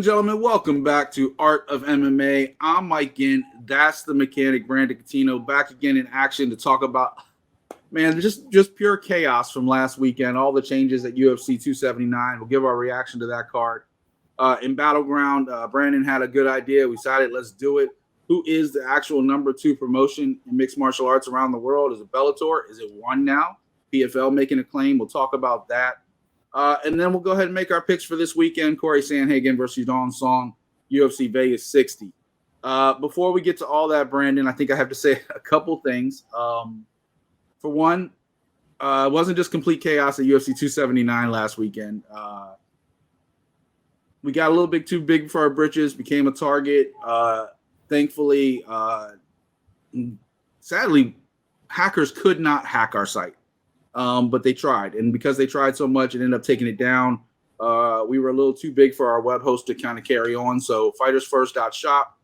gentlemen, welcome back to Art of MMA. I'm Mike Ginn. That's the mechanic, Brandon Cuttino, back again in action to talk about, man, just pure chaos from last weekend. All the changes at UFC 279. We'll give our reaction to that card. In Battleground, Brandon had a good idea. We decided, let's do it. Who is the actual number 2 promotion in mixed martial arts around the world? Is it Bellator? Is it one now? PFL making a claim. We'll talk about that. And then we'll go ahead and make our picks for this weekend. Cory Sandhagen versus Yadong Song, UFC Vegas 60. Before we get to all that, Brandon, I think I have to say a couple things. For one, it wasn't just complete chaos at UFC 279 last weekend. We got a little bit too big for our britches, became a target. Thankfully, sadly, hackers could not hack our site. But they tried. And because they tried so much, it ended up taking it down. We were a little too big for our web host to kind of carry on. So fightersfirst.shop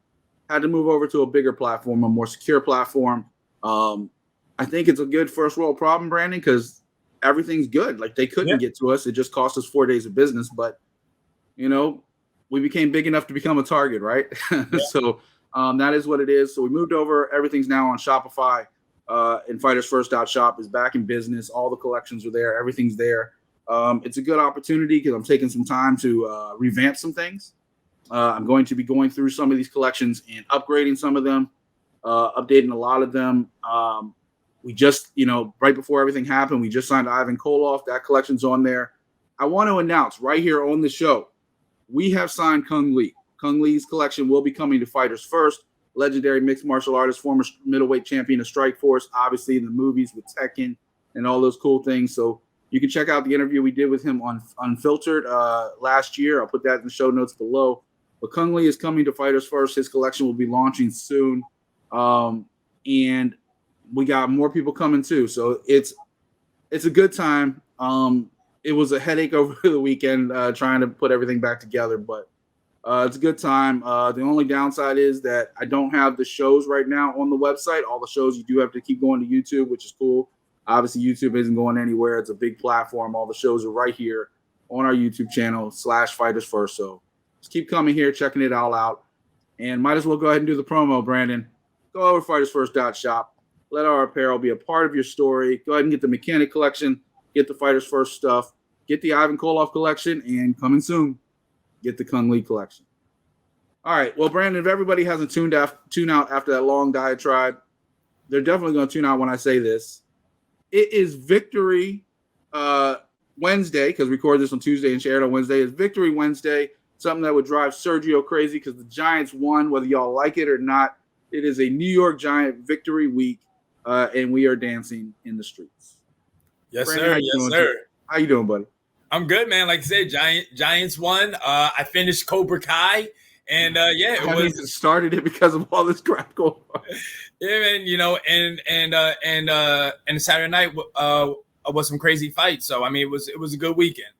had to move over to a bigger platform, a more secure platform. I think it's a good first world problem, Brandon, because everything's good. Like, they couldn't get to us. It just cost us 4 days of business. But, you know, we became big enough to become a target, right? So that is what it is. So we moved over. Everything's now on Shopify. And fightersfirst.shop is back in business. All the collections are there. Everything's there. It's a good opportunity because I'm taking some time to revamp some things. I'm going to be going through some of these collections and upgrading some of them, updating a lot of them. We just, right before everything happened, we just signed Ivan Koloff. That collection's on there. I want to announce right here on the show, we have signed Kung Lee. Kung Lee's collection will be coming to Fighters First. Legendary mixed martial artist, former middleweight champion of Strikeforce, obviously in the movies with Tekken and all those cool things. So you can check out the interview we did with him on Unfiltered last year. I'll put that in the show notes below. But Kung Lee is coming to Fighters First. His collection will be launching soon. And we got more people coming too. So it's a good time. It was a headache over the weekend trying to put everything back together, but it's a good time. The only downside is that I don't have the shows right now on the website. All the shows, you do have to keep going to YouTube, which is cool. Obviously, YouTube isn't going anywhere. It's a big platform. All the shows are right here on our YouTube channel /Fighters First. So just keep coming here, checking it all out. And might as well go ahead and do the promo, Brandon. Go over to fightersfirst.shop. Let our apparel be a part of your story. Go ahead and get the Mechanic collection. Get the Fighters First stuff. Get the Ivan Koloff collection. And coming soon, get the Kung Lee collection. All right. Well, Brandon, if everybody hasn't tuned out after that long diatribe, they're definitely going to tune out when I say this. It is Victory Wednesday, because we recorded this on Tuesday and shared on Wednesday. It's Victory Wednesday, something that would drive Sergio crazy because the Giants won, whether y'all like it or not. It is a New York Giant victory week, and we are dancing in the streets. Yes, Brandon, sir. Yes, sir. How you doing, buddy? I'm good, man. Like I said, Giants won. I finished Cobra Kai, and it was started it because of all this crap going on. Yeah, man. And Saturday night was some crazy fights. So I mean, it was a good weekend.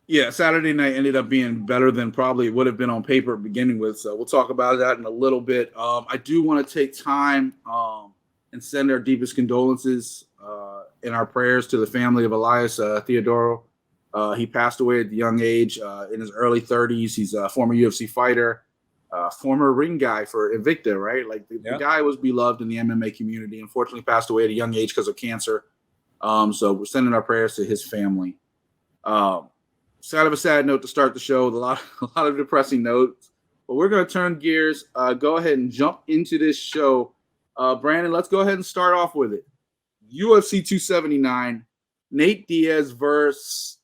Yeah, Saturday night ended up being better than probably it would have been on paper beginning with. So we'll talk about that in a little bit. I do want to take time and send our deepest condolences and our prayers to the family of Elias Theodoro. He passed away at the young age in his early 30s. He's a former UFC fighter, former ring guy for Invicta, right? Like the guy was beloved in the MMA community. Unfortunately, passed away at a young age because of cancer. So we're sending our prayers to his family. Kind of a sad note to start the show with a lot of depressing notes. But we're going to turn gears, go ahead and jump into this show. Brandon, let's go ahead and start off with it. UFC 279, Nate Diaz versus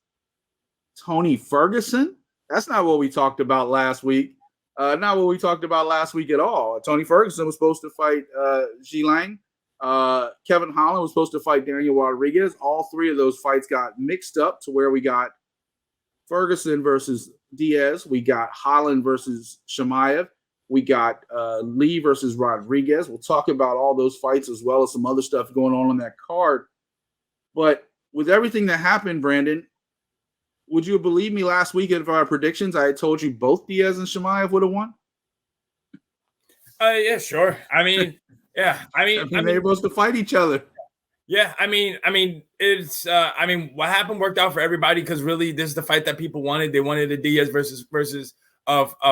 Tony Ferguson. That's not what we talked about last week. Not what we talked about last week at all. Tony Ferguson was supposed to fight Zhilang. Kevin Holland was supposed to fight Daniel Rodriguez. All three of those fights got mixed up to where we got Ferguson versus Diaz. We got Holland versus Chimaev. We got Lee versus Rodriguez. We'll talk about all those fights as well as some other stuff going on that card. But with everything that happened, Brandon, would you believe me last week of our predictions? I had told you both Diaz and Chimaev would have won. Yeah, sure. I mean, they were supposed to fight each other. Yeah, I mean, it's what happened worked out for everybody because really this is the fight that people wanted. They wanted a Diaz versus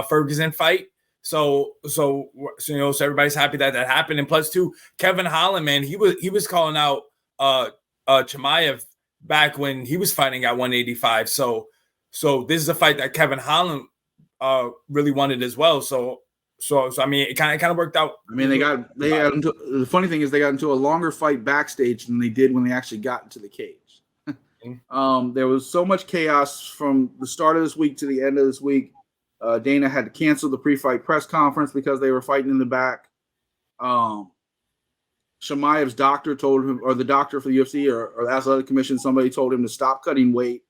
Ferguson fight. So everybody's happy that happened. And plus, too, Kevin Holland, man, he was calling out Chimaev back when he was fighting at 185. So this is a fight that Kevin Holland really wanted as well. So I mean, it kind of worked out. I mean, they got into, the funny thing is they got into a longer fight backstage than they did when they actually got into the cage. There was so much chaos from the start of this week to the end of this week. Dana had to cancel the pre-fight press conference because they were fighting in the back. Chimaev's doctor told him, or the doctor for the UFC or the athletic commission, somebody told him to stop cutting weight.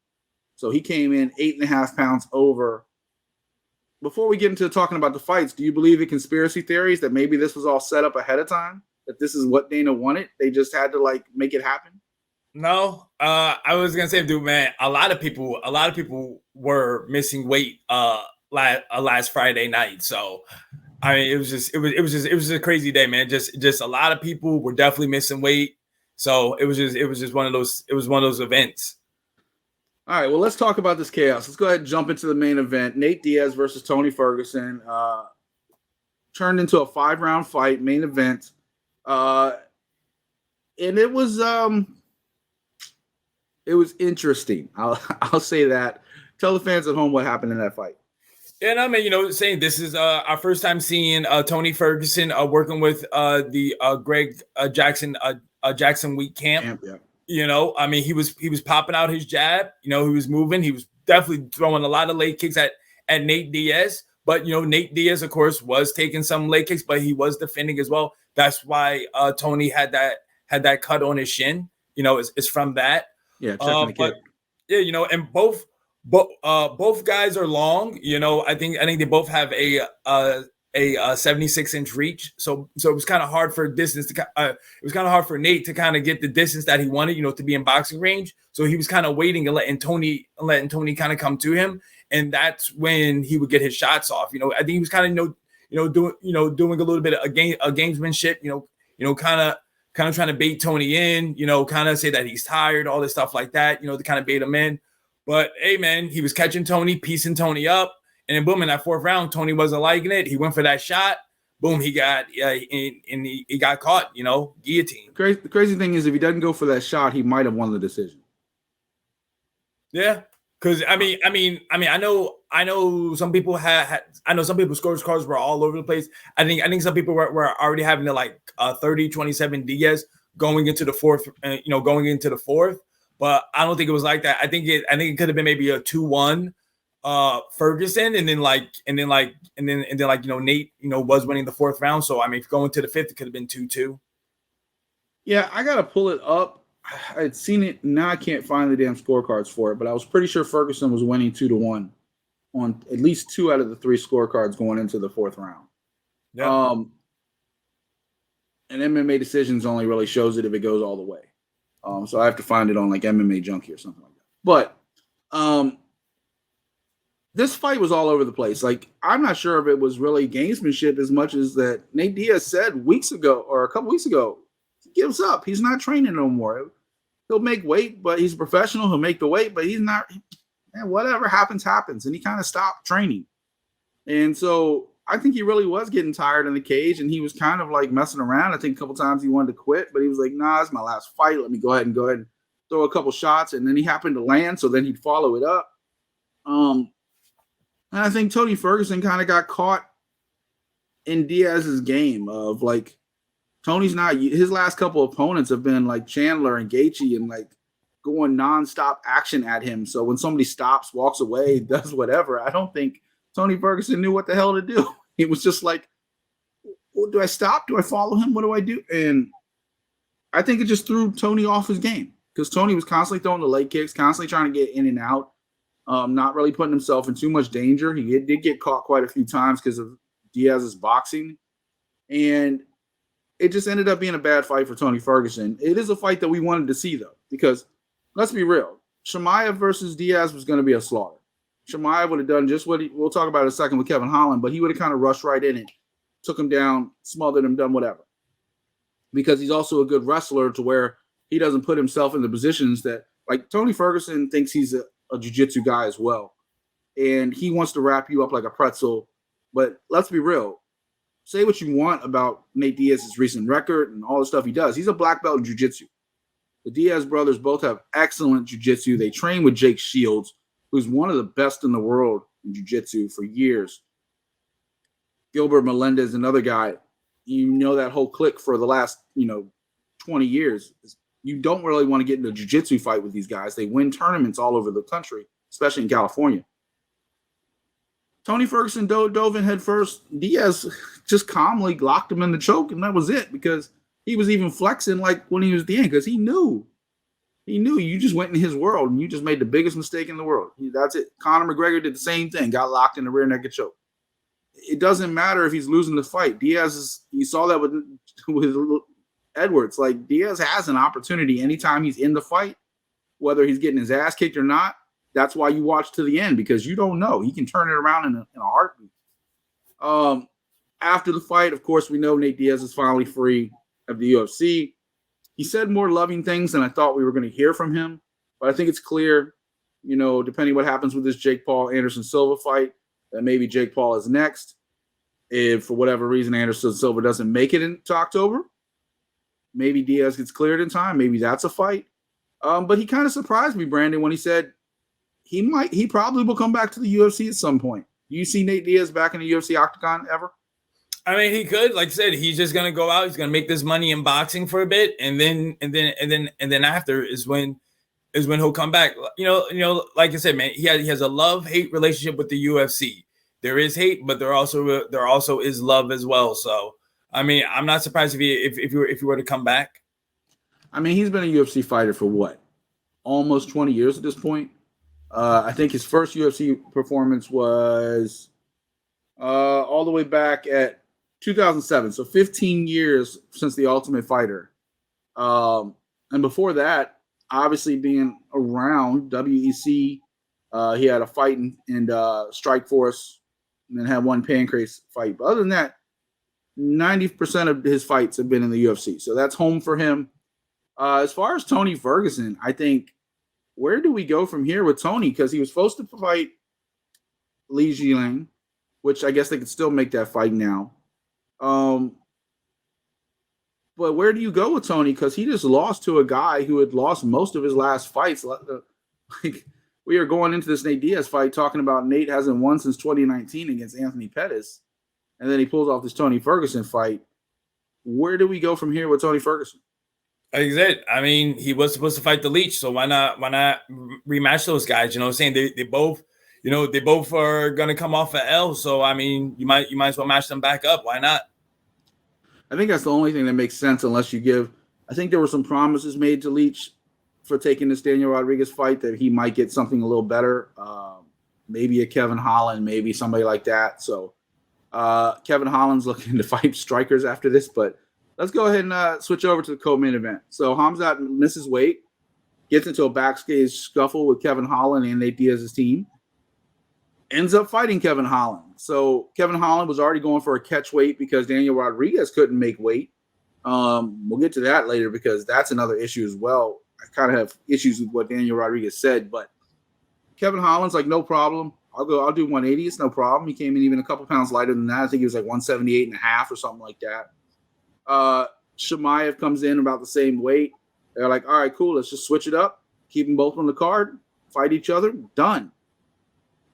So he came in 8.5 pounds over. Before we get into talking about the fights, do you believe in conspiracy theories that maybe this was all set up ahead of time? That this is what Dana wanted? They just had to make it happen? No. I was gonna say, dude, man, a lot of people were missing weight last Friday night. So I mean, it was just a crazy day, man. Just a lot of people were definitely missing weight. So it was just one of those events. All right, well, let's talk about this chaos. Let's go ahead and jump into the main event. Nate Diaz versus Tony Ferguson turned into a 5-round fight, main event. And it was interesting. I'll say that. Tell the fans at home what happened in that fight. And I mean, saying this is our first time seeing Tony Ferguson working with the Greg Jackson Week camp. Yeah. I mean, he was popping out his jab. He was moving. He was definitely throwing a lot of leg kicks at Nate Diaz. But Nate Diaz, of course, was taking some leg kicks, but he was defending as well. That's why Tony had that cut on his shin. It's from that. Yeah, checking the kick. Yeah, and both guys are long. I think they both have a 76-inch reach. So it was kind of hard for distance to. It was kind of hard for Nate to kind of get the distance that he wanted, to be in boxing range. So he was kind of waiting and letting Tony kind of come to him, and that's when he would get his shots off. I think he was kind of doing a little bit of a gamesmanship. Kind of trying to bait Tony in. Kind of say that he's tired, all this stuff like that. To kind of bait him in. But hey, man, he was catching Tony, piecing Tony up. And then boom, in that 4th round, Tony wasn't liking it. He went for that shot. Boom, he got he got caught, guillotine. The crazy thing is, if he doesn't go for that shot, he might have won the decision. Yeah, because I mean, I know some people some people's scorecards were all over the place. I think some people were already having the 30-27 Diaz going into the fourth. But I don't think it was like that. I think it could have been maybe a 2-1. Ferguson, and then Nate, was winning the 4th round. So I mean, if going to the 5th, it could have been 2-2. Yeah, I gotta pull it up. I'd seen it. Now I can't find the damn scorecards for it, but I was pretty sure Ferguson was winning 2-1 on at least 2 out of the 3 scorecards going into the 4th round. Yeah. And MMA decisions only really shows it if it goes all the way. So I have to find it on MMA Junkie or something like that. But this fight was all over the place. I'm not sure if it was really gamesmanship as much as that Nate Diaz said weeks ago or a couple weeks ago. He gives up. He's not training no more. He'll make weight, but he's a professional. He'll make the weight, but he's not. Man, whatever happens, happens. And he kind of stopped training. And so I think he really was getting tired in the cage, and he was kind of messing around. I think a couple times he wanted to quit, but he was like, nah, it's my last fight. Let me go ahead and throw a couple shots. And then he happened to land, so then he'd follow it up. And I think Tony Ferguson kind of got caught in Diaz's game of Tony's not, his last couple opponents have been Chandler and Gaethje and going nonstop action at him. So when somebody stops, walks away, does whatever, I don't think Tony Ferguson knew what the hell to do. He was just well, do I stop? Do I follow him? What do I do? And I think it just threw Tony off his game because Tony was constantly throwing the leg kicks, constantly trying to get in and out. Not really putting himself in too much danger. He did get caught quite a few times because of Diaz's boxing. And it just ended up being a bad fight for Tony Ferguson. It is a fight that we wanted to see, though, because let's be real. Chimaev versus Diaz was going to be a slaughter. Chimaev would have done just what we'll talk about in a second with Kevin Holland, but he would have kind of rushed right in it, took him down, smothered him, done whatever. Because he's also a good wrestler to where he doesn't put himself in the positions that, Tony Ferguson thinks he's a jiu-jitsu guy as well. and he wants to wrap you up like a pretzel. But let's be real. Say what you want about Nate Diaz's recent record and all the stuff he does. He's a black belt in jiu-jitsu. The Diaz brothers both have excellent jiu-jitsu. They train with Jake Shields, who's one of the best in the world in jiu-jitsu for years. Gilbert Melendez, another guy, you know that whole clique for the last, 20 years. You don't really want to get into a jiu-jitsu fight with these guys. They win tournaments all over the country, especially in California. Tony Ferguson dove in head first. Diaz just calmly locked him in the choke, and that was it, because he was even flexing like when he was at the end, because he knew you just went in his world and you just made the biggest mistake in the world. That's it. Conor McGregor did the same thing, got locked in the rear naked choke. It doesn't matter if he's losing the fight. You saw that with Edwards. Like, Diaz has an opportunity anytime he's in the fight, whether he's getting his ass kicked or not. That's why you watch to the end, because you don't know. He can turn it around in a heartbeat. After the fight, of course, we know Nate Diaz is finally free of the UFC. He said more loving things than I thought we were going to hear from him. But I think it's clear, depending what happens with this Jake Paul-Anderson Silva fight, that maybe Jake Paul is next. If for whatever reason Anderson Silva doesn't make it into October, maybe Diaz gets cleared in time. Maybe that's a fight. But he kind of surprised me, Brandon, when he said he probably will come back to the UFC at some point. Do you see Nate Diaz back in the UFC octagon ever? I mean, he could. Like I said, he's just gonna go out. He's gonna make this money in boxing for a bit, and then after is when he'll come back. Like I said, man, he has a love-hate relationship with the UFC. There is hate, but there also is love as well. So, I mean, I'm not surprised if he were to come back. I mean, he's been a UFC fighter for what, almost 20 years at this point. I think his first UFC performance was all the way back at 2007. So 15 years since The Ultimate Fighter. And before that, obviously being around WEC, he had a fight in Strikeforce, and then had one Pancrase fight. But other than that, 90% of his fights have been in the UFC. So that's home for him. As far as Tony Ferguson, I think, where do we go from here with Tony? Because he was supposed to fight Li Jiling, which I guess they could still make that fight now. But where do you go with Tony? Because he just lost to a guy who had lost most of his last fights. Like, we are going into this Nate Diaz fight talking about Nate hasn't won since 2019 against Anthony Pettis, and then he pulls off this Tony Ferguson fight. Where do we go from here with Tony Ferguson? Like I said, I mean, he was supposed to fight the Leech, so why not rematch those guys? You know what I'm saying? They both are gonna come off an L. So I mean, you might as well match them back up. Why not? I think that's the only thing that makes sense, unless you give. I think there were some promises made to Leech for taking this Daniel Rodriguez fight that he might get something a little better. Maybe a Kevin Holland, maybe somebody like that. So Kevin Holland's looking to fight strikers after this, but let's go ahead and switch over to the co-main event. So Khamzat misses weight, gets into a backstage scuffle with Kevin Holland and Nate Diaz's team, ends up fighting Kevin Holland. So Kevin Holland was already going for a catch weight because Daniel Rodriguez couldn't make weight. We'll get to that later because that's another issue as well. I kind of have issues with what Daniel Rodriguez said, but Kevin Holland's like, no problem. I'll do 180. It's no problem. He came in even a couple pounds lighter than that. I think he was like 178 and a half or something like that. Chimaev comes in about the same weight. They're like, all right, cool. Let's just switch it up. Keep them both on the card. Fight each other. Done.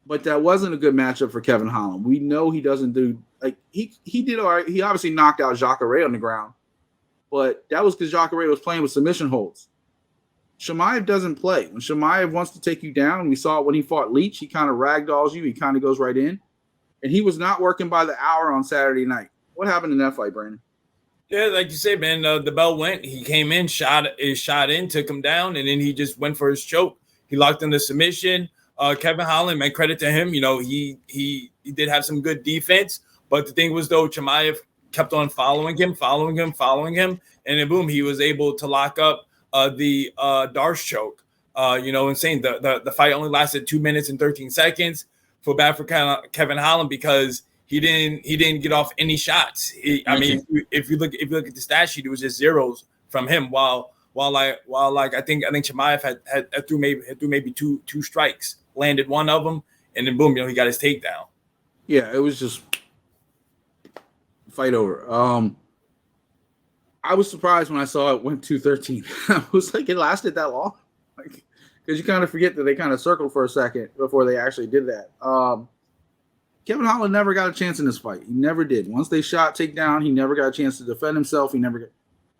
But that wasn't a good matchup for Kevin Holland. We know he doesn't do like he did all right. He obviously knocked out Jacare on the ground, but that was because Jacare was playing with submission holds. Chimaev doesn't play. When Chimaev wants to take you down, we saw it when he fought Leach. He kind of ragdolls you. He kind of goes right in, and he was not working by the hour on Saturday night. What happened in that fight, Brandon? Yeah, like you said, man, the bell went. He came in, shot in, took him down, and then he just went for his choke. He locked in the submission. Kevin Holland, man, credit to him. You know, he did have some good defense, but the thing was, though, Chimaev kept on following him, and then boom, he was able to lock up the Darce choke. Insane. The fight only lasted 2 minutes and 13 seconds. Feel bad for Kevin Holland because he didn't get off any shots. If you look at the stat sheet, it was just zeros from him. While I think Chimaev had threw maybe two strikes, landed one of them, and then boom, he got his takedown. Yeah, it was just fight over. I was surprised when I saw it went 213. I was like, it lasted that long? Like, because you kind of forget that they kind of circled for a second before they actually did that. Kevin Holland never got a chance in this fight. He never did. Once they shot takedown, he never got a chance to defend himself.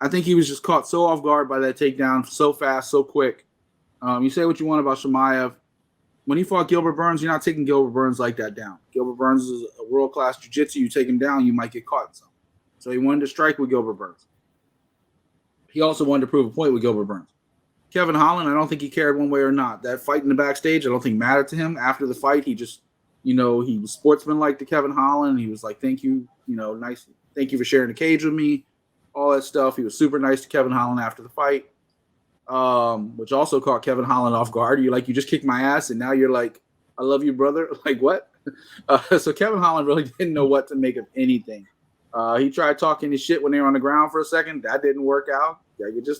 I think he was just caught so off guard by that takedown so fast, so quick. You say what you want about Chimaev. When he fought Gilbert Burns, you're not taking Gilbert Burns like that down. Gilbert Burns is a world-class jiu-jitsu. You take him down, you might get caught in something. So he wanted to strike with Gilbert Burns. He also wanted to prove a point with Gilbert Burns. Kevin Holland, I don't think he cared one way or not. That fight in the backstage, I don't think mattered to him. After the fight, he just, he was sportsmanlike to Kevin Holland. He was like, thank you, nice. Thank you for sharing the cage with me. All that stuff. He was super nice to Kevin Holland after the fight. Which also caught Kevin Holland off guard. You just kicked my ass, and now you're like, I love you, brother. Like, what? So Kevin Holland really didn't know what to make of anything. He tried talking his shit when they were on the ground for a second. That didn't work out.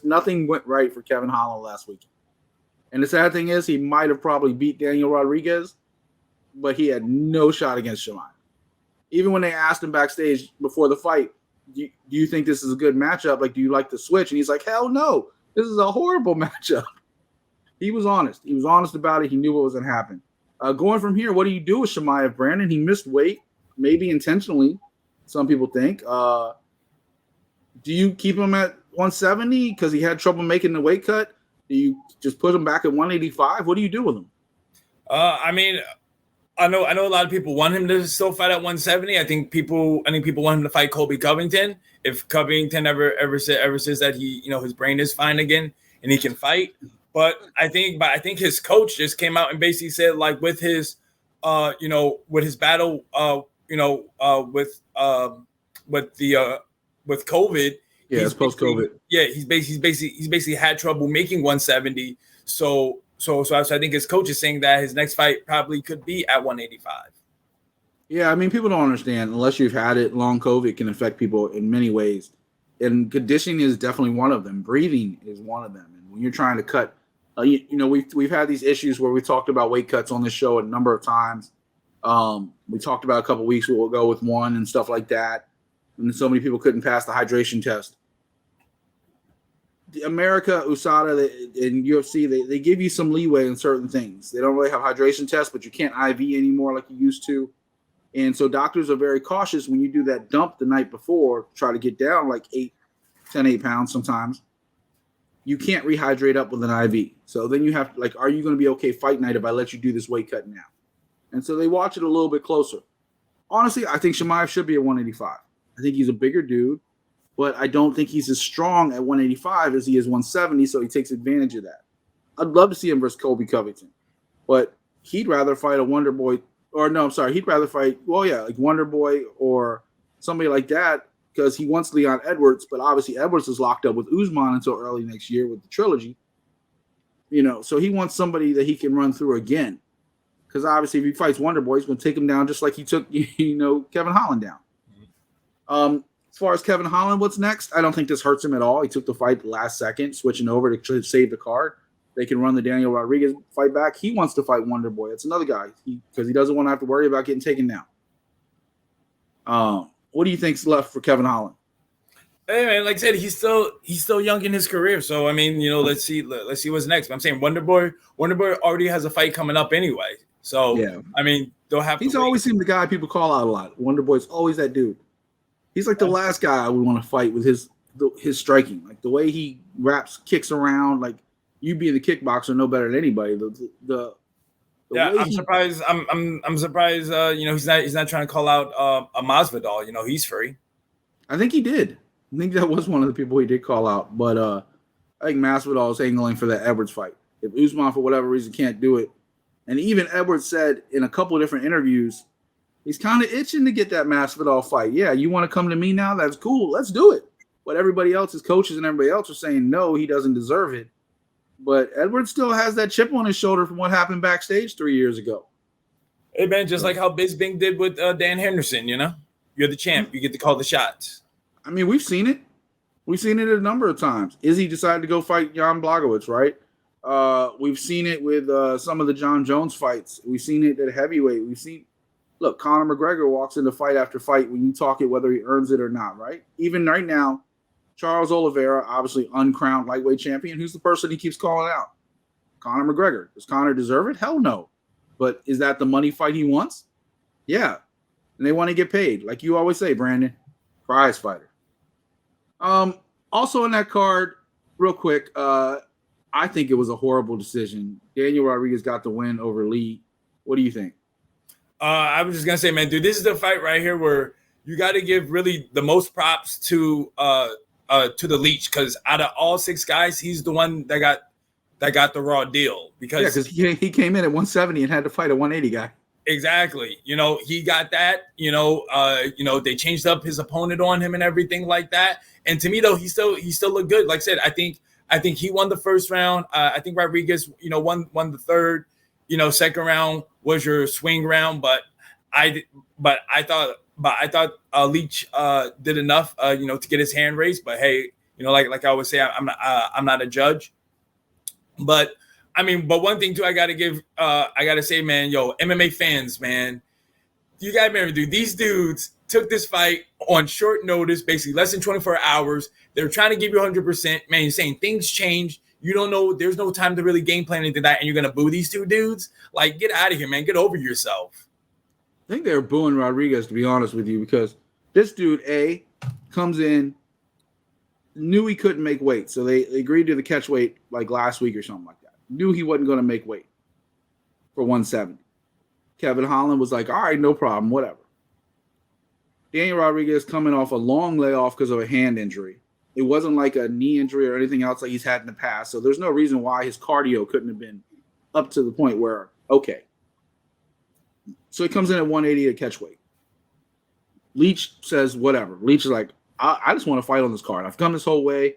Nothing went right for Kevin Holland last week. And the sad thing is, he might have probably beat Daniel Rodriguez, but he had no shot against Chimaev. Even when they asked him backstage before the fight, do you think this is a good matchup? Like, do you like the switch? And he's like, hell no. This is a horrible matchup. He was honest. He was honest about it. He knew what was going to happen. Going from here, what do you do with Chimaev, Brandon? He missed weight, maybe intentionally, some people think. Do you keep him at 170 because he had trouble making the weight cut? Do you just put him back at 185? What do you do with him? I know a lot of people want him to still fight at 170. I think people want him to fight Colby Covington. If Covington ever says that he, his brain is fine again and he can fight. But I think his coach just came out and basically said, like, with his with his battle with COVID. Yeah, it's post-COVID. Yeah, he's basically had trouble making 170. So I think his coach is saying that his next fight probably could be at 185. Yeah, I mean, people don't understand. Unless you've had it, long COVID can affect people in many ways. And conditioning is definitely one of them. Breathing is one of them. And when you're trying to cut, we've had these issues where we talked about weight cuts on this show a number of times. We talked about a couple of weeks we'll go with one and stuff like that. And so many people couldn't pass the hydration test. America, USADA, and UFC, they give you some leeway in certain things. They don't really have hydration tests, but you can't IV anymore like you used to. And so doctors are very cautious when you do that dump the night before, try to get down like 8 pounds sometimes. You can't rehydrate up with an IV. So then you have to, like, are you going to be okay fight night if I let you do this weight cut now? And so they watch it a little bit closer. Honestly, I think Chimaev should be at 185. I think he's a bigger dude, but I don't think he's as strong at 185 as he is 170, so he takes advantage of that. I'd love to see him versus Colby Covington, but he'd rather fight a Wonder Boy, he'd rather fight, like Wonder Boy or somebody like that because he wants Leon Edwards, but obviously Edwards is locked up with Usman until early next year with the trilogy. So he wants somebody that he can run through again because obviously if he fights Wonder Boy, he's going to take him down just like he took, Kevin Holland down. As far as Kevin Holland, what's next? I don't think this hurts him at all. He took the fight the last second, switching over to save the card. They can run the Daniel Rodriguez fight back. He wants to fight Wonder Boy. That's another guy because he doesn't want to have to worry about getting taken down. What do you think's left for Kevin Holland? Hey man, like I said, he's still young in his career. So I mean, let's see what's next. I'm saying Wonder Boy already has a fight coming up anyway. So yeah, I mean, they'll have. He's always seemed the guy people call out a lot. Wonder Boy's always that dude. He's like the last guy I would want to fight with his striking, like the way he wraps, kicks around. Like you being the kickboxer, no better than anybody. I'm surprised. I'm surprised. He's not trying to call out a Masvidal. He's free. I think he did. I think that was one of the people he did call out. But I think Masvidal is angling for that Edwards fight. If Usman for whatever reason can't do it, and even Edwards said in a couple of different interviews. He's kind of itching to get that Masvidal fight. Yeah, you want to come to me now? That's cool. Let's do it. But everybody else, his coaches and everybody else are saying, no, he doesn't deserve it. But Edwards still has that chip on his shoulder from what happened backstage 3 years ago. Hey, man, just like how Bisping did with Dan Henderson, You're the champ. You get to call the shots. I mean, we've seen it. We've seen it a number of times. Izzy decided to go fight Jan Blachowicz, right? We've seen it with some of the John Jones fights. We've seen it at heavyweight. Look, Conor McGregor walks into fight after fight when you talk it, whether he earns it or not, right? Even right now, Charles Oliveira, obviously uncrowned lightweight champion, who's the person he keeps calling out? Conor McGregor. Does Conor deserve it? Hell no. But is that the money fight he wants? Yeah. And they want to get paid. Like you always say, Brandon, prize fighter. Also in that card, real quick, I think it was a horrible decision. Daniel Rodriguez got the win over Lee. What do you think? I was just gonna say, man, dude, this is the fight right here where you got to give really the most props to the Leech, because out of all 6 guys, he's the one that got the raw deal. Because he came in at 170 and had to fight a 180 guy. Exactly. He got that. They changed up his opponent on him and everything like that. And to me, though, he still looked good. Like I said, I think he won the first round. I think Rodriguez, won the third. Second round was your swing round, but I thought Leach did enough, to get his hand raised. But hey, like I always say, I'm not a judge. But one thing too, I gotta say, man, MMA fans, man, you gotta remember, dude, these dudes took this fight on short notice, basically less than 24 hours. They're trying to give you 100%. Man, you're saying things change. You don't know. There's no time to really game plan into that, and you're gonna boo these 2 dudes. Like, get out of here, man. Get over yourself. I think they were booing Rodriguez, to be honest with you, because this dude, comes in, knew he couldn't make weight. So they agreed to the catch weight like last week or something like that. Knew he wasn't going to make weight for 170. Kevin Holland was like, all right, no problem, whatever. Daniel Rodriguez coming off a long layoff because of a hand injury. It wasn't like a knee injury or anything else like he's had in the past. So there's no reason why his cardio couldn't have been up to the point where, okay. So he comes in at 180 at catch weight. Leach says, whatever. Leach is like, I just want to fight on this card. I've come this whole way.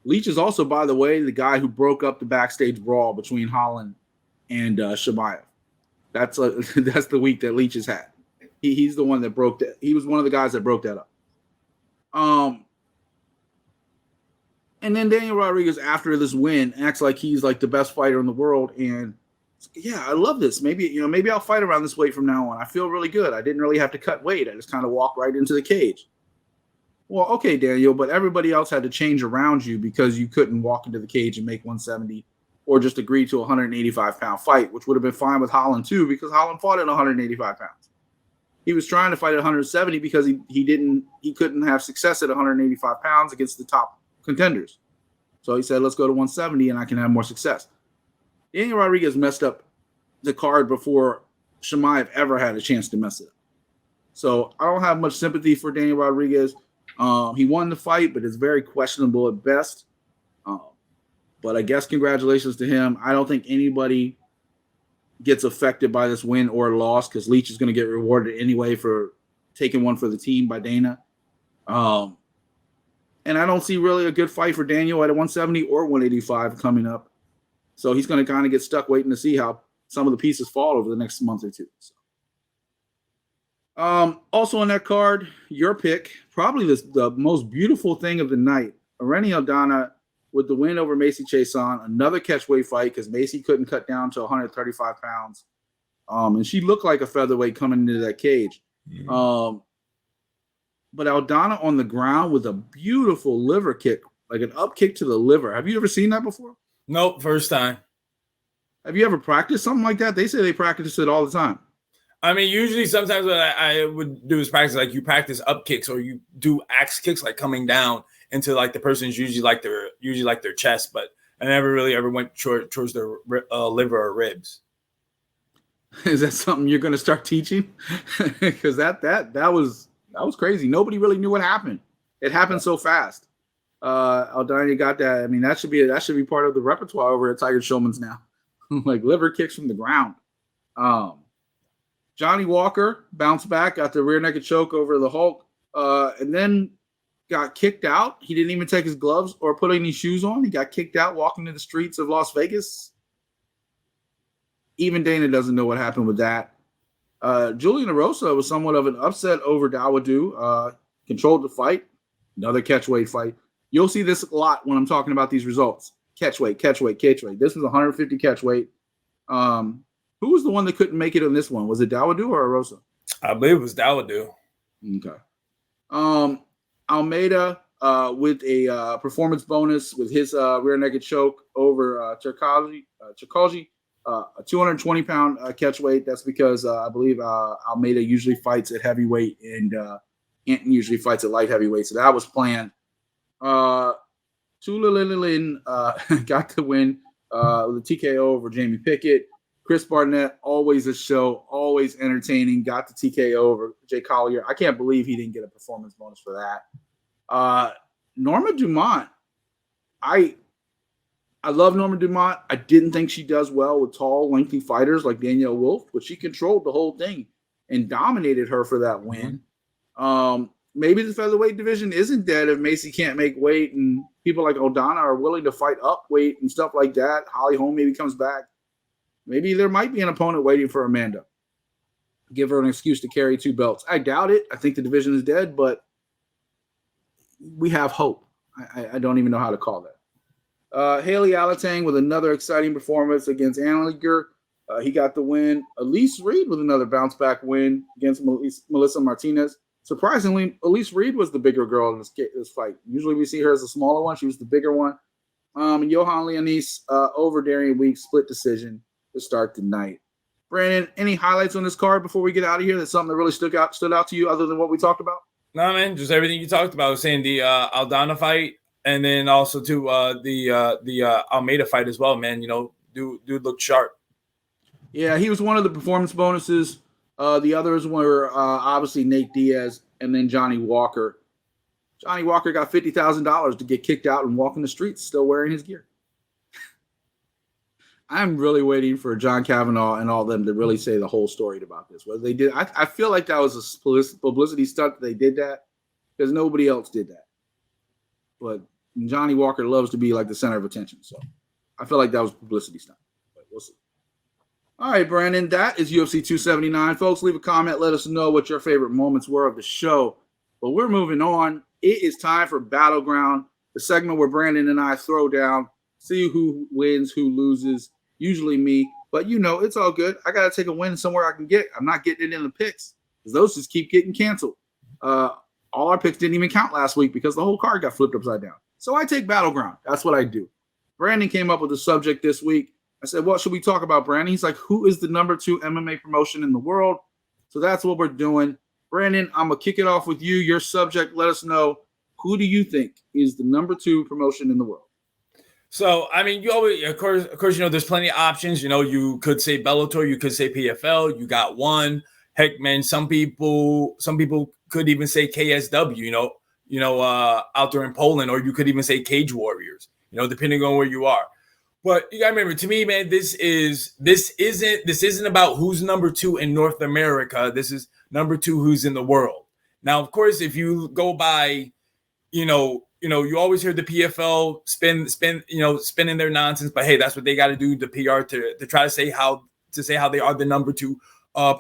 Leach is also, by the way, the guy who broke up the backstage brawl between Holland and Chimaev. That's the week that Leach has had. He's the one that broke that. He was one of the guys that broke that up. And then Daniel Rodriguez, after this win, acts like he's like the best fighter in the world. And yeah, I love this. Maybe I'll fight around this weight from now on. I feel really good. I didn't really have to cut weight. I just kind of walked right into the cage. Well, okay, Daniel, but everybody else had to change around you because you couldn't walk into the cage and make 170 or just agree to a 185-pound fight, which would have been fine with Holland too, because Holland fought at 185 pounds. He was trying to fight at 170 because he couldn't have success at 185 pounds against the top contenders. So he said, let's go to 170 and I can have more success. Daniel Rodriguez messed up the card before Chimaev ever had a chance to mess it up. So I don't have much sympathy for Daniel Rodriguez. He won the fight, but it's very questionable at best. But I guess congratulations to him. I don't think anybody gets affected by this win or loss because Leach is going to get rewarded anyway for taking one for the team by Dana. And I don't see really a good fight for Daniel at a 170 or 185 coming up. So he's going to kind of get stuck waiting to see how some of the pieces fall over the next month or two. So. Also on that card, your pick, probably the most beautiful thing of the night, Irene Aldana with the win over Macy Chiasson, another catchweight fight because Macy couldn't cut down to 135 pounds. And she looked like a featherweight coming into that cage. Mm-hmm. But Aldana on the ground with a beautiful liver kick, like an up kick to the liver. Have you ever seen that before? Nope, first time. Have you ever practiced something like that? They say they practice it all the time. I mean, usually sometimes what I would do is practice, like you practice up kicks or you do axe kicks, like coming down into like the person's usually like their chest, but I never really ever went towards their liver or ribs. Is that something you're going to start teaching? Because that was crazy. Nobody really knew what happened. It happened so fast. Aldana got that. I mean, that should be part of the repertoire over at Tiger Showman's now. Like liver kicks from the ground. Johnny Walker bounced back, got the rear naked choke over the Hulk, and then got kicked out. He didn't even take his gloves or put any shoes on. He got kicked out walking to the streets of Las Vegas. Even Dana doesn't know what happened with that. Julian Erosa was somewhat of an upset over Dawodu. Controlled the fight. Another catchweight fight. You'll see this a lot when I'm talking about these results. catch weight. This was 150 catch weight. Who was the one that couldn't make it on this one? Was it Dawoodu or Arosa? I believe it was Dawoodu. Okay. Almeida with a performance bonus with his rear naked choke over Chirkalji, a 220-pound catch weight. That's because I believe Almeida usually fights at heavyweight and Anton usually fights at light heavyweight. So that was planned. Tulalilin got the win with a TKO over Jamie Pickett. Chris Barnett, always a show, always entertaining. Got the TKO over Jay Collier. I can't believe he didn't get a performance bonus for that. Norma Dumont, I love Norma Dumont. I didn't think she does well with tall, lengthy fighters like Danielle Wolf, but she controlled the whole thing and dominated her for that win. Maybe the featherweight division isn't dead if Macy can't make weight and people like O'Donnell are willing to fight up weight and stuff like that. Holly Holm maybe comes back. Maybe there might be an opponent waiting for Amanda. Give her an excuse to carry 2 belts. I doubt it. I think the division is dead, but we have hope. I don't even know how to call that. Haley Alatang with another exciting performance against Anliger. He got the win. Elise Reed with another bounce-back win against Melissa Martinez. Surprisingly, Elise Reed was the bigger girl in this fight. Usually we see her as a smaller one. She was the bigger one. And Johan Leonis over Darian Weeks, split decision to start the night. Brandon, any highlights on this card before we get out of here? That's something that really stood out to you other than what we talked about? No, man, just everything you talked about. I was saying the Aldana fight, and then also too the Almeida fight as well, man. You know, dude looked sharp. Yeah, he was one of the performance bonuses. The others were obviously Nate Diaz and then Johnny Walker. Johnny Walker got $50,000 to get kicked out and walk in the streets still wearing his gear. I'm really waiting for John Kavanaugh and all them to really say the whole story about this. What they did, I feel like that was a publicity stunt. They did that because nobody else did that. But Johnny Walker loves to be like the center of attention, so I feel like that was a publicity stunt. But we'll see. All right, Brandon, that is UFC 279. Folks, leave a comment. Let us know what your favorite moments were of the show. But we're moving on. It is time for Battleground, the segment where Brandon and I throw down, see who wins, who loses. Usually me, but it's all good. I got to take a win somewhere I can get. I'm not getting it in the picks because those just keep getting canceled. All our picks didn't even count last week because the whole card got flipped upside down. So I take Battleground. That's what I do. Brandon came up with a subject this week. I said, what should we talk about, Brandon? He's like, who is the number 2 MMA promotion in the world? So that's what we're doing. Brandon, I'm going to kick it off with you. Your subject, let us know, who do you think is the number 2 promotion in the world? So, I mean, you always, of course, there's plenty of options. You could say Bellator, you could say PFL, you got one. Heck, man, some people could even say KSW, out there in Poland, or you could even say Cage Warriors, depending on where you are. But you gotta remember, to me, man, this isn't about who's number 2 in North America. This is number 2 who's in the world. Now, of course, if you go by, you always hear the PFL spinning their nonsense, but hey, that's what they got to do, the PR to try to say how they are the number 2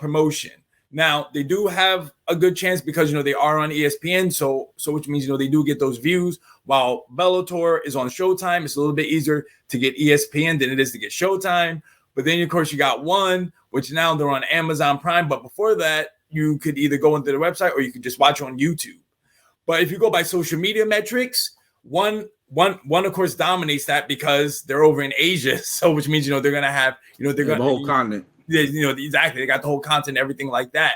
promotion. Now they do have a good chance because they are on ESPN, so which means they do get those views. While Bellator is on Showtime, it's a little bit easier to get ESPN than it is to get Showtime. But then of course you got one, which now they're on Amazon Prime. But before that, you could either go into the website or you could just watch on YouTube. But if you go by social media metrics, one of course dominates that because they're over in Asia. So which means they're gonna have they're gonna the whole continent. Exactly. They got the whole content, everything like that.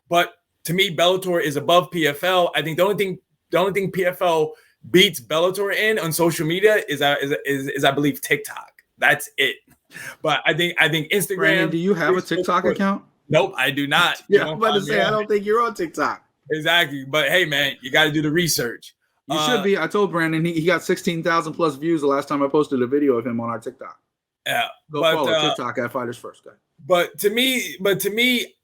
But to me, Bellator is above PFL. I think the only thing PFL beats Bellator in on social media is I believe TikTok. That's it. But I think Instagram. Brandon, do you have a TikTok account? Nope, I do not. Yeah, I'm about to say I don't think you're on TikTok. Exactly. But hey, man, you got to do the research. You should be. I told Brandon he got 16,000 plus views the last time I posted a video of him on our TikTok. Yeah. Go follow TikTok at Fighters First, guy. But to me,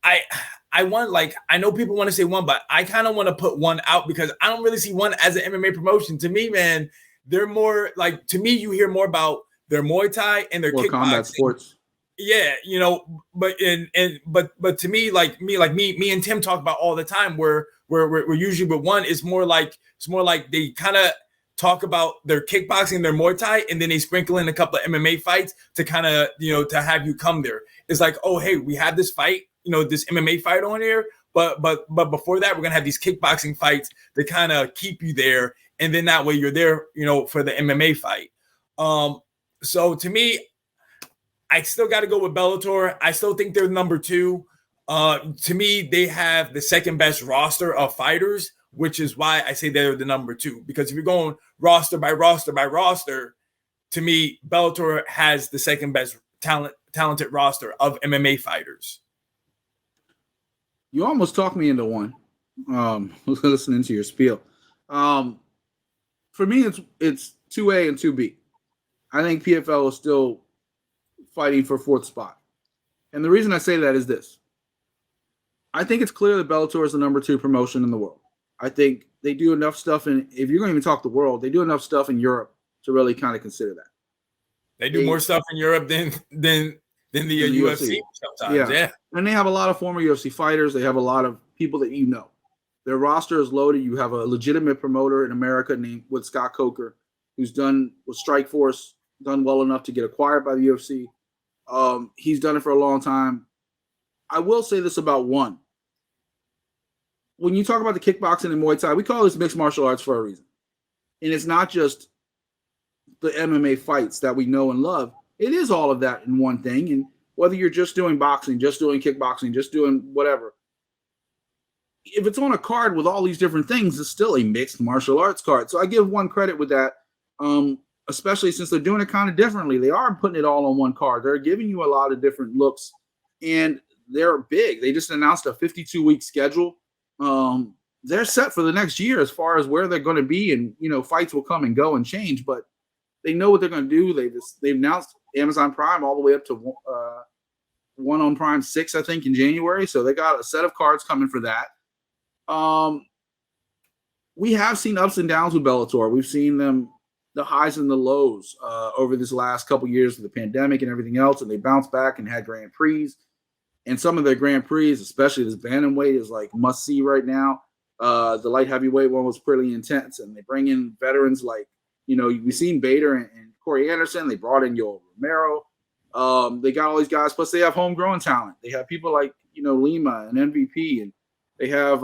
I want, like, I know people want to say one, but I kind of want to put one out because I don't really see one as an MMA promotion. To me, man, they're more like, to me, you hear more about their Muay Thai and their kickboxing. Combat sports. Yeah, but to me, me and Tim talk about all the time. Where usually with one, it's more like they kind of talk about their kickboxing, their Muay Thai, and then they sprinkle in a couple of MMA fights to kind of, to have you come there. It's like, oh, hey, we have this fight, this MMA fight on here, but before that, we're gonna have these kickboxing fights to kind of keep you there, and then that way you're there, for the MMA fight. So to me, I still got to go with Bellator. I still think they're number 2. To me, they have the second best roster of fighters, which is why I say they're the number 2. Because if you're going roster by roster by roster, to me, Bellator has the second best talented roster of MMA fighters. You almost talked me into one. Listening to your spiel. For me, it's 2A and 2B. I think PFL is still fighting for 4th spot. And the reason I say that is this. I think it's clear that Bellator is the number 2 promotion in the world. I think they do enough stuff if you're going to even talk the world, they do enough stuff in Europe to really kind of consider that. They do more stuff in Europe than the UFC sometimes. Yeah. And they have a lot of former UFC fighters. They have a lot of people that Their roster is loaded. You have a legitimate promoter in America named with Scott Coker, who's done with Strikeforce, done well enough to get acquired by the UFC. He's done it for a long time. I will say this about one. When you talk about the kickboxing and Muay Thai, we call this mixed martial arts for a reason. And it's not just the MMA fights that we know and love. It is all of that in one thing. And whether you're just doing boxing, just doing kickboxing, just doing whatever, if it's on a card with all these different things, it's still a mixed martial arts card. So I give one credit with that, especially since they're doing it kind of differently. They are putting it all on one card. They're giving you a lot of different looks, and they're big. They just announced a 52-week schedule. They're set for the next year as far as where they're going to be, and fights will come and go and change, but they know what they're going to do. They've announced Amazon Prime all the way up to one on Prime 6, I think, in January. So they got a set of cards coming for that. We have seen ups and downs with Bellator. We've seen them, the highs and the lows over this last couple years of the pandemic and everything else, and they bounced back and had Grand Prix. And some of their Grand Prix, especially this bantamweight, is like must see right now. The light heavyweight one was pretty intense, and they bring in veterans like, we've seen Bader and Cory Anderson. They brought in Yoel Romero. They got all these guys. Plus, they have homegrown talent. They have people like Lima and MVP, and they have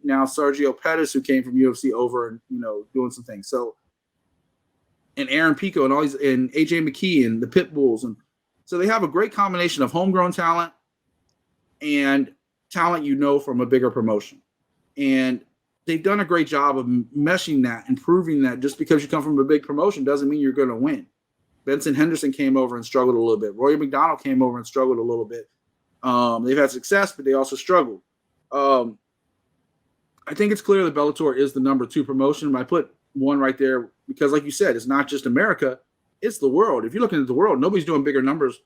now Sergio Pettis, who came from UFC over and doing some things. So, and Aaron Pico and all these, and AJ McKee and the Pitbulls, and so they have a great combination of homegrown talent and talent from a bigger promotion. And they've done a great job of meshing that and proving that just because you come from a big promotion doesn't mean you're going to win. Benson Henderson came over and struggled a little bit. Roy McDonald came over and struggled a little bit. They've had success, but they also struggled. I think it's clear that Bellator is the number 2 promotion. I put one right there because, like you said, it's not just America, it's the world. If you're looking at the world, nobody's doing bigger numbers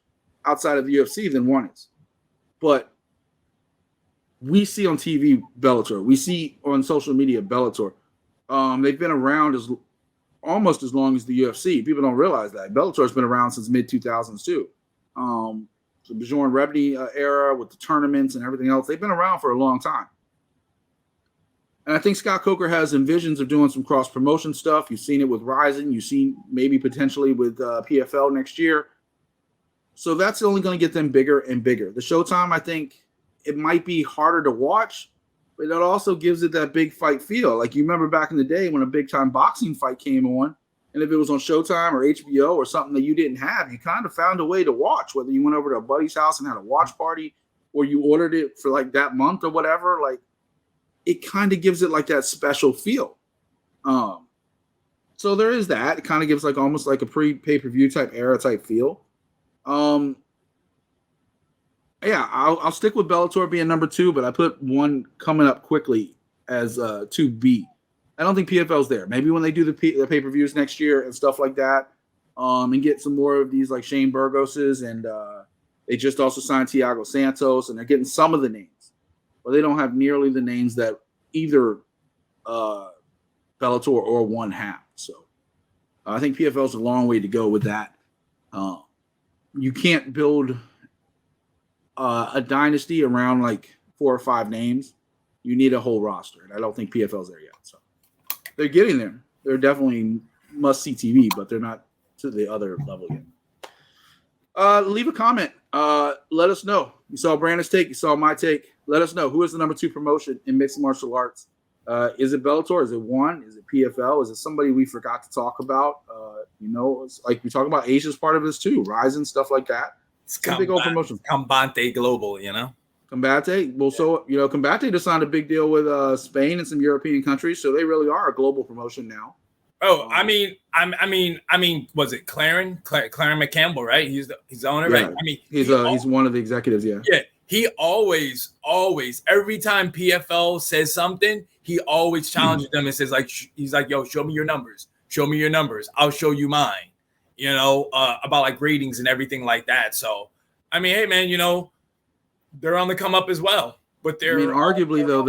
outside of the UFC than one is. But we see on TV Bellator. We see on social media Bellator. They've been around almost as long as the UFC. People don't realize that. Bellator's been around since mid-2000s too. The Bjorn Rebney era with the tournaments and everything else. They've been around for a long time. And I think Scott Coker has envisions of doing some cross-promotion stuff. You've seen it with Ryzen. You've seen maybe potentially with PFL next year. So that's only going to get them bigger and bigger. The Showtime, I think, it might be harder to watch, but it also gives it that big fight feel. Like you remember back in the day when a big-time boxing fight came on, and if it was on Showtime or HBO or something that you didn't have, you kind of found a way to watch, whether you went over to a buddy's house and had a watch party or you ordered it for like that month or whatever. Like, it kind of gives it like that special feel. So there is that. It kind of gives like almost like a pre-pay-per-view type era type feel. Yeah, I'll stick with Bellator being number 2, but I put one coming up quickly as 2B. I don't think PFL's there. Maybe when they do the pay-per-views next year and stuff like that, and get some more of these like Shane Burgoses, and they just also signed Thiago Santos, and they're getting some of the names, but they don't have nearly the names that either Bellator or one have. So I think PFL's a long way to go with that. You can't build a dynasty around like 4 or 5 names. You need a whole roster, and I don't think PFL's there yet. So they're getting there. they're definitely must-see TV, but they're not to the other level yet. Leave a comment. Let us know. You saw Brandon's take. You saw my take. Let us know. Who is the number 2 promotion in mixed martial arts? Is it Bellator? Is it ONE? Is it PFL? Is it somebody we forgot to talk about? It's like we talk about Asia's part of this too. Ryzen, stuff like that. It's a big old promotion. Combate Global, Combate. Well, so Combate just signed a big deal with Spain and some European countries, so they really are a global promotion now. Oh, I mean, was it Clarence McCampbell, right? He's the owner, yeah. right? I mean, he's one of the executives, yeah. Yeah, he always, every time PFL says something, he always challenges them and says he's like, yo, show me your numbers. I'll show you mine. About like ratings and everything like that. So, I mean, hey man, they're on the come up as well. But they're arguably though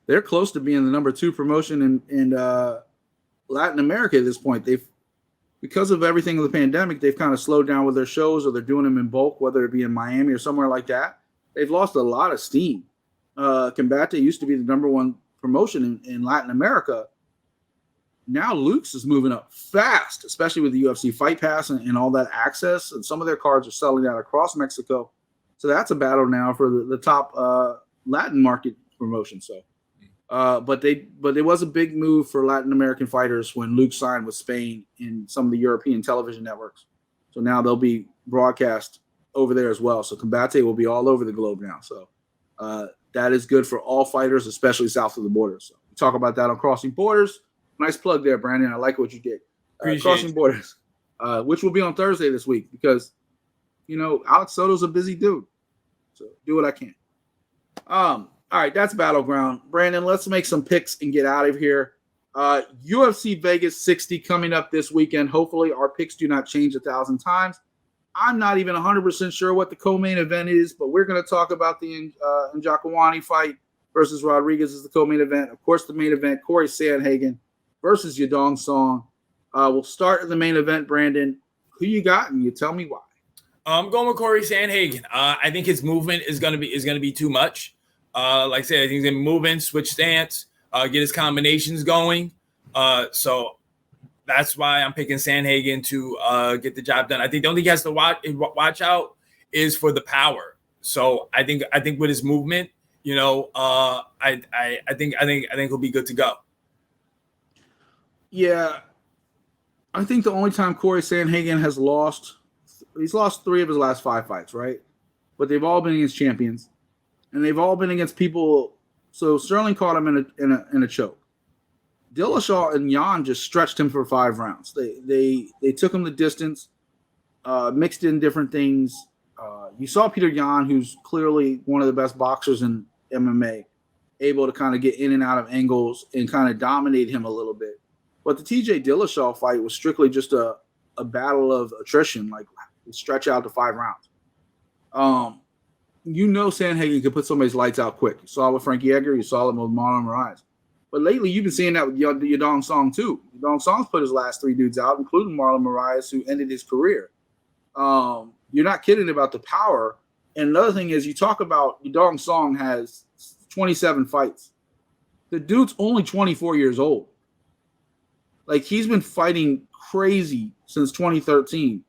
they're close to being the number 2 promotion in Latin America at this point. Because of everything of the pandemic, they've kind of slowed down with their shows, or they're doing them in bulk, whether it be in Miami or somewhere like that. They've lost a lot of steam. Combate used to be the number 1 promotion in Latin America. Now Luke's is moving up fast, especially with the UFC Fight Pass and all that access. And some of their cards are selling out across Mexico. So that's a battle now for the top Latin market promotion. So, but there was a big move for Latin American fighters when Luke signed with Spain in some of the European television networks. So now they'll be broadcast over there as well. So Combate will be all over the globe now. So that is good for all fighters, especially south of the border. So we talk about that on Crossing Borders. Nice plug there, Brandon. I like what you did. Crossing Borders, which will be on Thursday this week because, Alex Soto's a busy dude. So do what I can. All right, that's Battleground. Brandon, let's make some picks and get out of here. UFC Vegas 60 coming up this weekend. Hopefully our picks do not change 1,000 times. I'm not even 100% sure what the co-main event is, but we're going to talk about the Njokuani fight versus Rodriguez as the co-main event. Of course, the main event, Cory Sandhagen versus Yadong Song. We'll start in the main event, Brandon. Who you got, and you tell me why. I'm going with Cory Sandhagen. I think his movement is going to be too much. Like I said, I think he's going to move in, switch stance, get his combinations going. So that's why I'm picking Sandhagen to get the job done. I think the only thing he has to watch out is for the power. So I think with his movement, I think he'll be good to go. Yeah, I think the only time Cory Sandhagen has lost, he's lost 3 of his last 5 fights, right? But they've all been against champions, and they've all been against people. So Sterling caught him in a choke. Dillashaw and Jan just stretched him for 5 rounds. They took him the distance, mixed in different things. You saw Peter Yan, who's clearly one of the best boxers in MMA, able to kind of get in and out of angles and kind of dominate him a little bit. But the TJ Dillashaw fight was strictly just a battle of attrition, like stretch out to 5 rounds. Sandhagen could put somebody's lights out quick. You saw it with Frankie Edgar. You saw it with Marlon Moraes. But lately, you've been seeing that with Yadong Song, too. Yadong Song's put his last 3 dudes out, including Marlon Moraes, who ended his career. You're not kidding about the power. And another thing is, you talk about Yadong Song has 27 fights. The dude's only 24 years old. Like, he's been fighting crazy since 2013.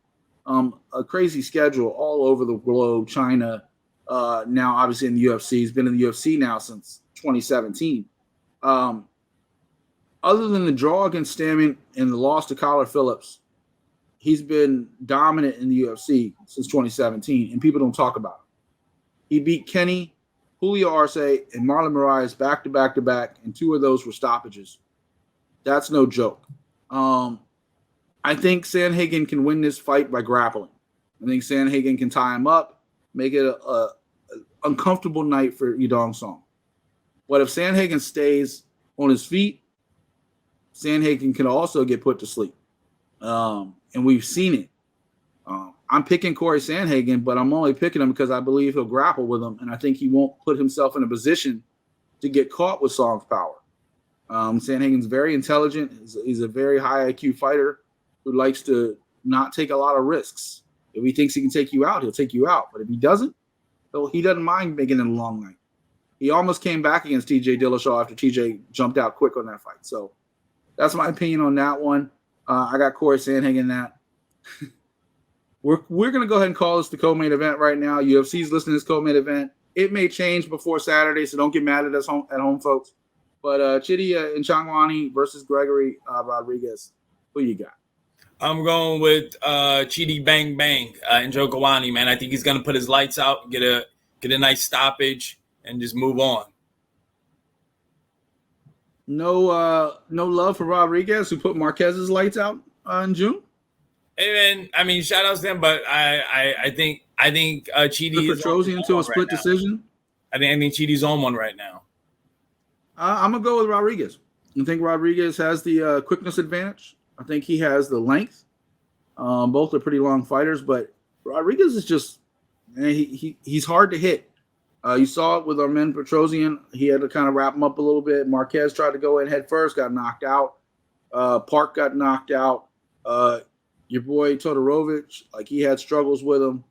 A crazy schedule all over the globe, China, now obviously in the UFC. He's been in the UFC now since 2017. Other than the draw against Stamen and the loss to Kyler Phillips, he's been dominant in the UFC since 2017, and people don't talk about him. He beat Kenny, Julio Arce, and Marlon Moraes back to back to back, and 2 of those were stoppages. That's no joke. I think Sandhagen can win this fight by grappling. I think Sandhagen can tie him up, make it a uncomfortable night for Yadong Song. But if Sandhagen stays on his feet, Sandhagen can also get put to sleep. And we've seen it. I'm picking Cory Sandhagen, but I'm only picking him because I believe he'll grapple with him, and I think he won't put himself in a position to get caught with Song's power. Sandhagen's very intelligent. He's a very high IQ fighter who likes to not take a lot of risks. If he thinks he can take you out, he'll take you out. But if he doesn't, he doesn't mind making it a long night. He almost came back against TJ Dillashaw after TJ jumped out quick on that fight. So That's my opinion on that one. I got Cory Sandhagen in that. We're gonna go ahead and call this the co-main event right now. UFC's listening to this co-main event. It may change before Saturday, so don't get mad at us at home, folks. But Chidi and Changwani versus Gregory Rodriguez. Who you got? I'm going with Chidi Bang Bang and Jokawani, man. I think he's gonna put his lights out, get a nice stoppage, and just move on. No love for Rodriguez, who put Marquez's lights out in June. And I mean, shout outs to him, but I think Chidi is Petrosian to a split decision. I think Chidi's on one right now. I'm gonna go with Rodriguez. I think Rodriguez has the quickness advantage. I think he has the length. Both are pretty long fighters, but Rodriguez is just he's hard to hit. You saw it with our man Petrosian. He had to kind of wrap him up a little bit. Marquez tried to go in head first, got knocked out. Park got knocked out. Your boy Todorovic, like he had struggles with him.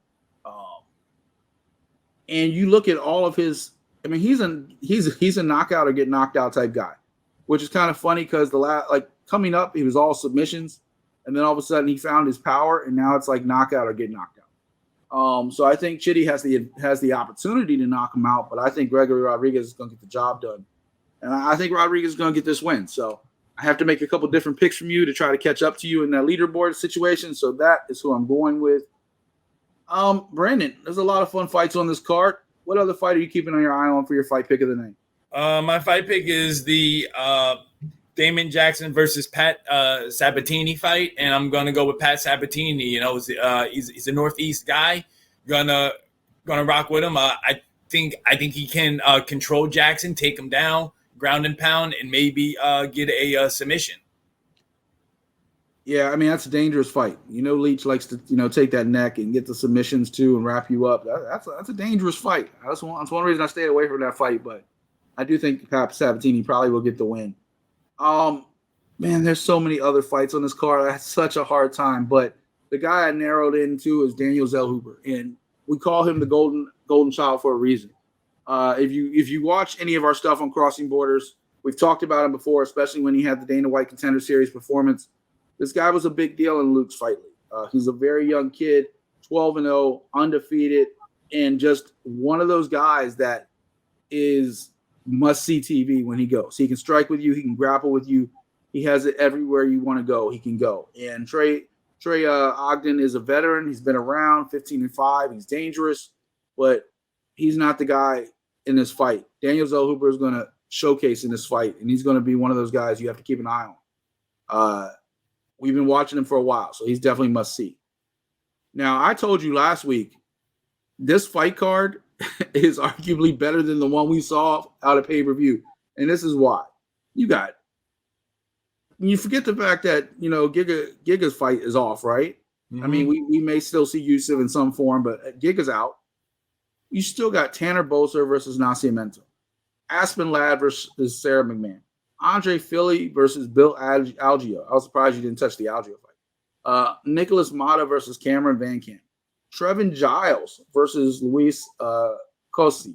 And you look at all of his, I mean, he's a knockout or get knocked out type guy, which is kind of funny because coming up, he was all submissions, and then all of a sudden he found his power, and now it's like knockout or get knocked out. So I think Chidi has the opportunity to knock him out, but I think Gregory Rodriguez is going to get the job done, and I think Rodriguez is going to get this win. So I have to make a couple different picks from you to try to catch up to you in that leaderboard situation. So that is who I'm going with. Brandon, there's a lot of fun fights on this card. What other fight are you keeping on your eye on for your fight pick of the night? My fight pick is the Damon Jackson versus Pat Sabatini fight, and I'm gonna go with Pat Sabatini. You know, he's a Northeast guy. Gonna rock with him. I think he can control Jackson, take him down, ground and pound, and maybe get a submission. Yeah, I mean, that's a dangerous fight. You know, Leach likes to, take that neck and get the submissions too and wrap you up. That's a dangerous fight. That's one reason I stayed away from that fight, but I do think Pat Sabatini probably will get the win. Man, there's so many other fights on this card. I had such a hard time, but the guy I narrowed into is Daniel Zellhuber, and we call him the golden child for a reason. If you watch any of our stuff on Crossing Borders, we've talked about him before, especially when he had the Dana White Contender Series performance. This guy was a big deal in Luke's fight league. He's a very young kid, 12-0, undefeated, and just one of those guys that is must-see TV when he goes. He can strike with you. He can grapple with you. He has it everywhere you want to go. He can go. And Trey Ogden is a veteran. He's been around, 15-5. He's dangerous, but he's not the guy in this fight. Daniel Zellhuber is going to showcase in this fight, and he's going to be one of those guys you have to keep an eye on. We've been watching him for a while, so he's definitely must see. Now, I told you last week, this fight card is arguably better than the one we saw out of pay-per-view, and this is why. You forget the fact that, Giga's fight is off, right? Mm-hmm. I mean, we may still see Yusuf in some form, but Giga's out. You still got Tanner Boser versus Nascimento, Aspen Ladd versus Sarah McMahon, Andre Philly versus Bill Algeo. I was surprised you didn't touch the Algeo fight. Nicholas Mata versus Cameron Van Camp. Trevin Giles versus Luis Cosi.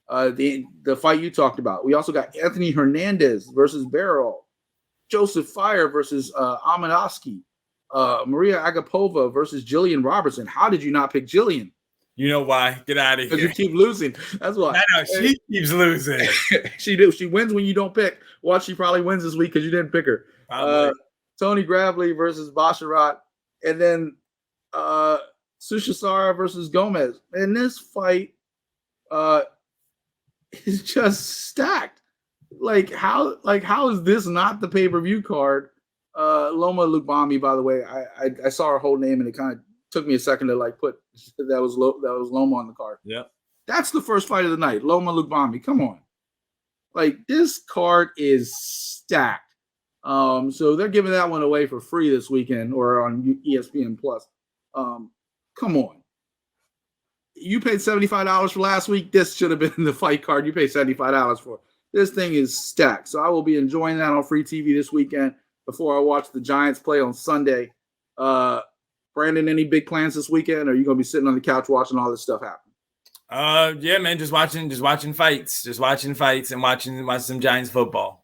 The fight you talked about. We also got Anthony Hernandez versus Barrel. Joseph Fire versus Amanowski. Maria Agapova versus Jillian Robertson. How did you not pick Jillian? You know why? Get out of here. Because you keep losing. That's why. No, she keeps losing. She do. She wins when you don't pick. Watch, she probably wins this week because you didn't pick her. Tony Gravely versus Basharat. And then Sushasara versus Gomez. And this fight is just stacked. How is this not the pay-per-view card? Loma Lukbami, by the way, I saw her whole name and it kind of took me a second to put that was Loma on the card. Yeah, that's the first fight of the night. Loma Lukbami, come on, this card is stacked. So they're giving that one away for free this weekend or on ESPN Plus. Come on, you paid $75 for last week. This should have been the fight card you paid $75 for. This thing is stacked. So I will be enjoying that on free TV this weekend before I watch the Giants play on Sunday. Brandon, any big plans this weekend? Or are you going to be sitting on the couch watching all this stuff happen? Yeah, man, just watching fights and watching some Giants football.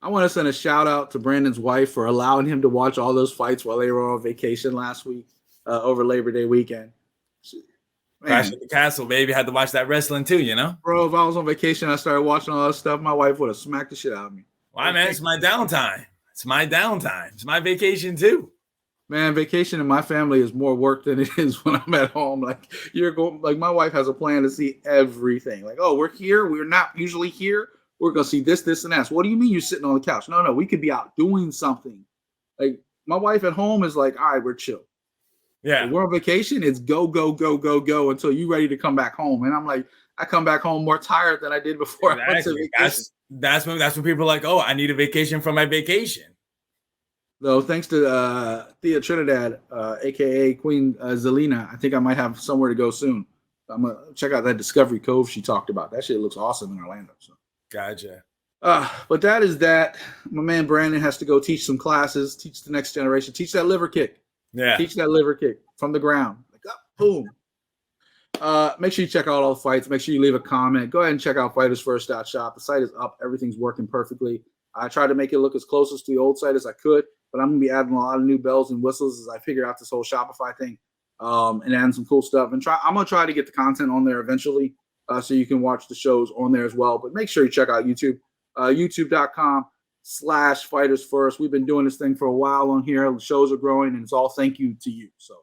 I want to send a shout out to Brandon's wife for allowing him to watch all those fights while they were on vacation last week over Labor Day weekend. Crash at the castle, baby. Had to watch that wrestling too, you know? Bro, if I was on vacation, I started watching all that stuff, my wife would have smacked the shit out of me. Why, man? It's my downtime. It's my downtime. It's my vacation too. Man, vacation in my family is more work than it is when I'm at home. Like my wife has a plan to see everything. Like, oh, we're here. We're not usually here. We're gonna see this, and that. So what do you mean you're sitting on the couch? No, we could be out doing something. Like my wife at home is like, all right, we're chill. Yeah. If we're on vacation, it's go until you're ready to come back home. And I'm like, I come back home more tired than I did before I went to vacation. That's when people are like, oh, I need a vacation from my vacation. Though, thanks to Thea Trinidad, aka Queen Zelina, I think I might have somewhere to go soon. I'm gonna check out that Discovery Cove she talked about. That shit looks awesome in Orlando. So. Gotcha. But that is that. My man Brandon has to go teach some classes, teach the next generation, teach that liver kick. Yeah. Teach that liver kick from the ground. Like, boom. Make sure you check out all the fights. Make sure you leave a comment. Go ahead and check out FightersFirst.shop. The site is up. Everything's working perfectly. I tried to make it look as close to the old site as I could, but I'm going to be adding a lot of new bells and whistles as I figure out this whole Shopify thing and adding some cool stuff. And I'm going to try to get the content on there eventually so you can watch the shows on there as well. But make sure you check out YouTube, youtube.com/FightersFirst. We've been doing this thing for a while on here. The shows are growing, and it's all thank you to you. So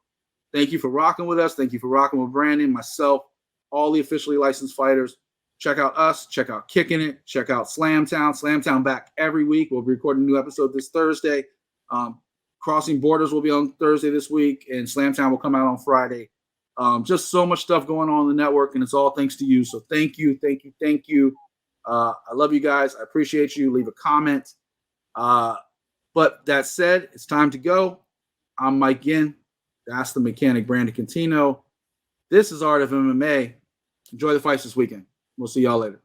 thank you for rocking with us. Thank you for rocking with Brandon, myself, all the officially licensed fighters. Check out us. Check out Kicking It. Check out Slamtown. Slamtown back every week. We'll be recording a new episode this Thursday. Crossing Borders will be on Thursday this week, and Slamtown will come out on Friday. Just so much stuff going on in the network, and it's all thanks to you. So thank you. I love you guys. I appreciate you. Leave a comment. But that said, it's time to go. I'm Mike Ginn. That's the mechanic, Brandon Cuttino. This is Art of MMA. Enjoy the fights this weekend. We'll see y'all later.